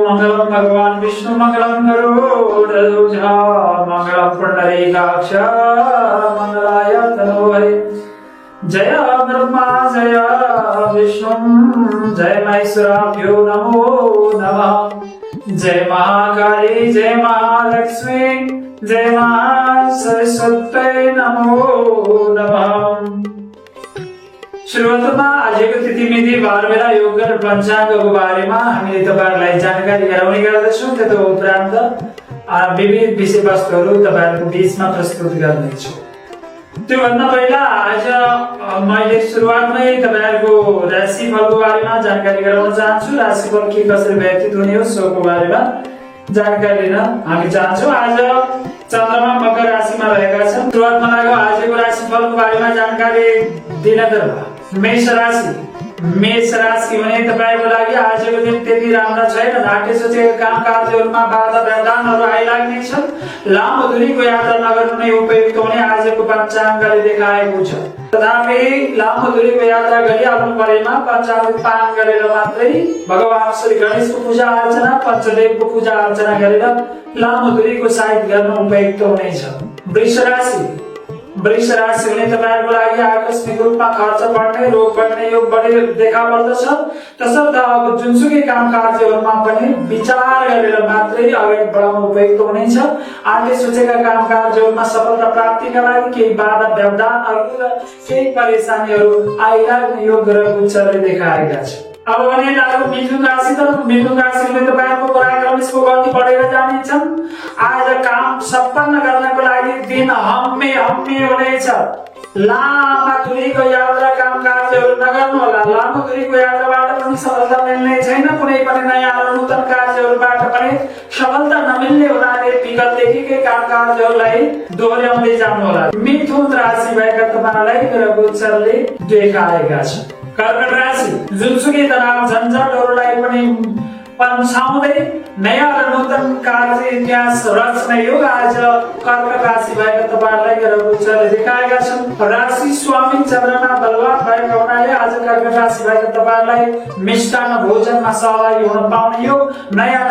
मंगलम भगवान विष्णु मंगलम गरुड़ध्वज मंगलम पुंडरीकाक्ष मंगलाय तनोहरे। जय ब्रह्मा जय विष्णु जय महेश्वराभ्यो नमो नमः। जय महाकाली जय महालक्ष्मी जय महासरस्वती नमो नमः। सुरुवातमा आजको तिथिमिति बारबेला योग र पञ्चाङ्गको बारेमा हामीले तपाईहरुलाई जानकारी गराउने गर्दछौं। त्यो उपरान्त विविध विषयवस्तुहरू तपाईहरुको बीचमा प्रस्तुत गर्नेछु। त्यो भन्दा पहिला आज मैले सुरुवातमै तपाईहरुको राशिफलको बारेमा जानकारी गराउन चाहन्छु। राशिफल के कसरी व्यतीत हुने हो सोको बारेमा जानकारी लिन हामी चाहन्छौं। आज चन्द्रमा मकर राशिमा रहेका छन्। सुरुवातमा लागौ आजको राशिफलको बारेमा जानकारी दिनतर्फ मेष राशि हुने तपाईको लागि आजको दिन त्यति राम्रो छैन। नाट्य सोचेका काम कार्यहरूमा बाधा व्यवधानहरू आइलाग्ने छन्। लामो दूरीको यात्रा नगर्नु नै उपयुक्त हुने आजको पञ्चाङ्गले देखाएको छ। तथापि लामो दूरीको यात्रा गरिहाल्नु परेमा पञ्चामृत पान गरेर मात्रै भगवान श्री गणेशको पूजा अर्चना पञ्चदेवको पूजा अर्चना गरेर लामो दूरीको साइड गर्न उपयुक्त हुनेछ। वृष राशि हुने तपाईहरुको लागि आकस्मिक रूपमा खर्च बढ्ने रोग बढ्ने योग बढी देखा पर्दछ। तसर्थ अब जुनसुकै काम कार्यहरूमा पनि विचार गरेर मात्रै अगाडि बढाउनु उपयुक्त हुनेछ। आगे सोचेका काम कार्यहरूमा सफलता प्राप्तिका लागि केही बाधा व्यवधानहरू र केही परेशानीहरू आइलाग्ने योग ग्रह गोचरले देखाएका छन्। अब भने लागौ मिथुन राशि तर्फ। मिथुन राशि हुने तपाईहरुको पराक्रम यसको गति बढेर जानेछन्। आज काम सम्पन्न गर्नको लागि दिन हम्मे हुनेछ। लामो दूरीको यात्रा काम कार्यहरू नगर्नु होला। लामो दूरीको यात्राबाट पनि सफलता मिल्ने छैन। कुनै पनि नयाँ र नूतन कार्यहरूबाट पनि सफलता नमिल्ने हुनाले विगतदेखिकै काम कार्यहरूलाई दोहोर्याउँदै जानु होला। मिथुन राशि भएका तपाईलाई ग्रह गोचरले देखाएका छन्। कर्कट राशि जुनसुकै तनाव झन्झटहरूलाई पनि पन्छाउँदै नयाँ र नूतन कार्य इतिहास रच्ने योग आज कर्कट राशि भएका तपाईहरुलाई ग्रह गोचरले देखाएका छन्। राशि स्वामी चन्द्रमा बलवान भएका हुनाले आज कर्कट राशि भएका तपाईहरुलाई मिष्टान्न भोजनमा सहभागी हुन पाउने योग नयाँ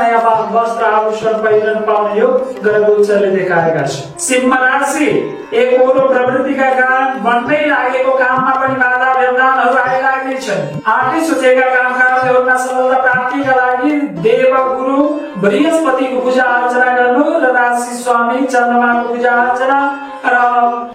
वस्त्र आभूषण पहिरन पाउने योग ग्रह गोचरले देखाएका छन्। सिंह राशि एक ओरो प्रवृत्तिका कारण बन्दै लागेको काममा पनि बाधा व्यवधानहरू आइलाग्ने छन्। आगे सोचेका काम कार्यहरूमा सफलता प्राप्तिका लागि देव गुरु बृहस्पतिको पूजा अर्चना गर्नु र राशि स्वामी चन्द्रमाको पूजा अर्चना र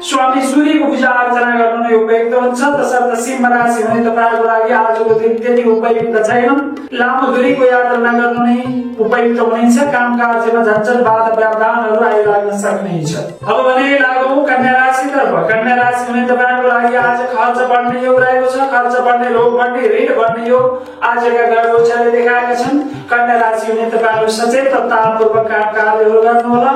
स्वामी सूर्यको पूजा अर्चना गर्नु नै उपयुक्त हुन्छ। तसर्थ सिंह राशि हुने तपाईहरुको लागि आजको दिन त्यति उपयुक्त छैन। लामो दूरीको यात्रा नगर्नु नै उपयुक्त हुनेछ। काम कार्यमा झन्झट बाधा व्यवधानहरू आइलाग्न सक्नेछ। अब भने लागौ कन्या राशि तर्फ। कन्या राशि हुने तपाईहरुको लागि आज खर्च बढ्ने योग रहेको छ। खर्च बढ्ने रोग बढ्ने ऋण बढ्ने योग आजका ग्रह गोचरले देखाएका छन्। कन्या राशि हुने तपाईहरु सचेततापूर्वक काम कार्यहरू गर्नु होला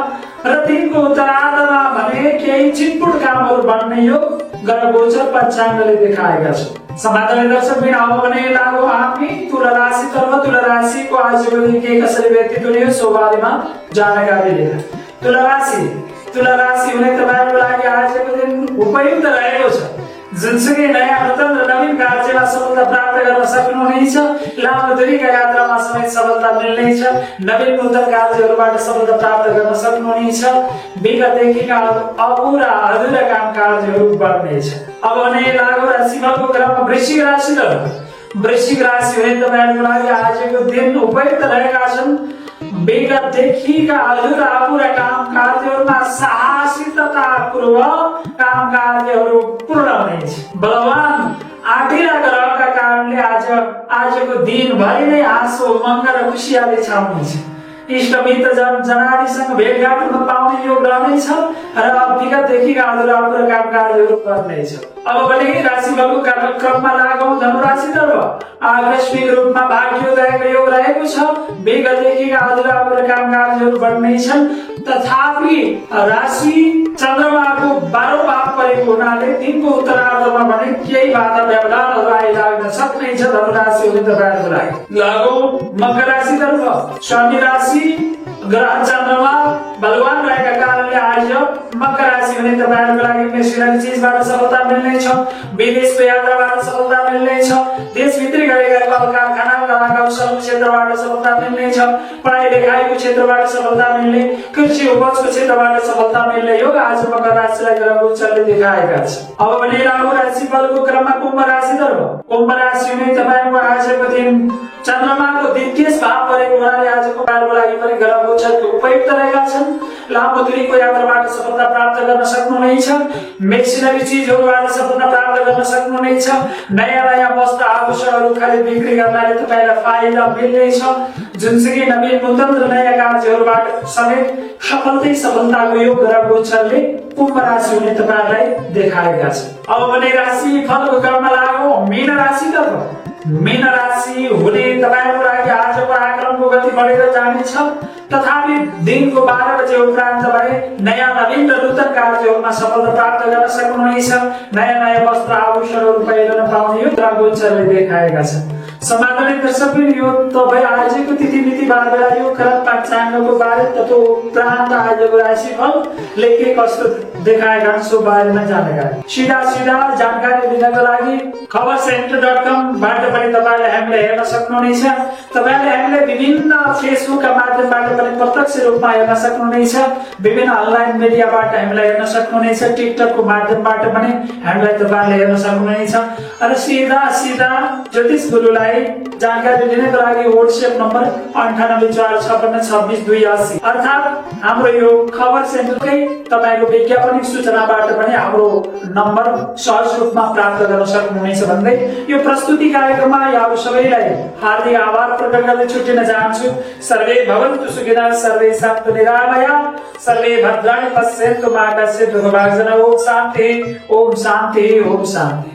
र दिनको उत्तरार्धमा भने केही चिटपुट कामहरू बढ्ने योग ग्रह गोचर पञ्चाङ्गले देखाएका छन्। समाधान दर्शक बिन अब भने लागौ हामी तुला राशि तर्फ। तुला राशिको आजको दिन के कसरी व्यतीत हुने हो सो बारेमा जानकारी लिएर। तुला राशि हुने तपाईहरुको लागि आजको दिन उपयुक्त रहेको छ। जुनसुकै नयाँ नूतन र नवीन कार्यमा सफलता प्राप्त गर्न सक्नुहुनेछ। लामो दूरीका यात्रामा समेत सफलता मिल्नेछ। नवीन नूतन कार्यहरूबाट सफलता प्राप्त गर्न सक्नुहुनेछ। विगतदेखिका अधुरा काम कार्यहरू बढ्नेछ। अब भने लागौ राशिफलको क्रममा वृश्चिक राशि तर्फ। वृश्चिक राशि हुने तपाईहरुको लागि आजको दिन उपयुक्त रहेका छन्। विगतदेखिका अधुरा काम कार्यहरूमा साहसिकतापूर्वक काम कार्यहरू पूर्ण हुनेछ। बलवान आठिरा ग्रहका कारणले आजको दिनभरि नै आशा उमङ्ग र खुसियाली छाउनेछ। इष्टमित्र जनादीसँग भेटघाट हुन पाउने योग रहनेछ र विगतदेखिका अधुरा काम कार्यहरू गर्नेछ। अब भने राशिफलको क्रममा लागौ धनु राशि तर्फ। आकस्मिक रूपमा भाग्योदयको योग रहेको छ। विगतदेखिका अधुरा काम कार्यहरू बढ्नेछन्। तथापि राशि चन्द्रमाको 12औं भाव परेको हुनाले दिनको उत्तरार्धमा भने केही बाधा व्यवधानहरू आइलाग्न सक्नेछ। धनु राशि हुने तपाईहरुको लागि लागौ मकर राशि तर्फ। स्वामी राशि ग्रह चन्द्रमा बलवान रहेका कारणले आज मकर राशि हुने तपाईहरुको लागि मेसिनरी चीजबाट सफलता मिल्ने छ, विदेशको यात्राबाट सफलता मिल्ने छ, देशभित्री गरेका कल कारखाना लगायतका क्षेत्रबाट सफलता मिल्ने छ, पढाइ लेखाइको क्षेत्रबाट सफलता मिल्ने, कृषि उपजको क्षेत्रबाट सफलता मिल्ने योग आज मकर राशिलाई ग्रह गोचरले देखाएका छन्। अब भने राहु राशिफलको क्रममा कुम्भ राशितर्फ। कुम्भ राशि हुने तपाईहरुको आजको दिन चन्द्रमाको द्वितीय भाव परेको हुनाले आजको कार्यको लागि पनि ग्रह गोचर उपयुक्त रहेका छन्। लामो दूरीको यात्राबाट सफलता प्राप्त गर्न सक्नुहुनेछ, मेसिनरी चीजहरुबाट सफलता प्राप्त गर्न सक्नुहुनेछ, नयाँ वस्त्र आभूषणहरु खरिद बिक्री गर्नाले तपाईलाई फाइदा मिल्नेछ, जुनसुकै नवीन नूतन र नयाँ कार्यहरुबाट समेत सफलताको योग ग्रह गोचरले कुम्भ राशि हुने तपाईलाई देखाएका छन्। अब भने राशि फलको क्रममा लाग्यौं मीन राशितर्फ। मीन राशि हुने तपाईहरुको लागि आजको आक्रमणको गति बढेर जानेछ, तथापि दिनको 12 बजे उपरान्त भए नयाँ नवीन र नूतन कार्यहरुमा सफलता प्राप्त गर्न सक्नुहुनेछ, नयाँ वस्त्र आभूषणहरु पहिरन पाउने यो ग्रह गोचरले देखाएका छन्। समाधानित दर्शकबिन यो तपाई आजको तिथि मिति बार बेला यो खरब पाञ्चाङ्गको बारे तथा उपरान्त आजको राशिफल लेखे कस्तो देखाएका सो बारेमा जानकारी सीधा जानकारी दिनको लागि खबरसेन्टर.com बाट पनि तपाईले हामीले हेर्न सक्नुहुनेछ। तपाईले हामीले विभिन्न फेसबुकका माध्यमबाट पनि प्रत्यक्ष रूपमा हेर्न सक्नुहुनेछ, विभिन्न अनलाइन मिडियाबाट हामीलाई हेर्न सक्नुहुनेछ, टिकटकको माध्यमबाट पनि हामीलाई तपाईले हेर्न सक्नुहुनेछ। र सीधा ज्योतिष गुरुलाई जानकारी दिनको लागि WhatsApp नम्बर 9845562680 अर्थात हाम्रो यो खबर सेन्टरकै तपाईको वैज्ञानिक सूचनाबाट पनि हाम्रो नम्बर सहज रूपमा प्राप्त गर्न सक्नुहुनेछ भन्दै यो प्रस्तुति कार्यक्रममा यहाँहरु सबैलाई हार्दिक आभार प्रकट गर्दै छुट्टिन चाहन्छु। सर्वे भवन्तु सुखिनः, सर्वे सन्तु निरामयाः, सर्वे भद्राणि पश्यन्तु मा कश्चित् दुःखभाग्। ओम शान्ति, ओम शान्ति, ओम शान्ति।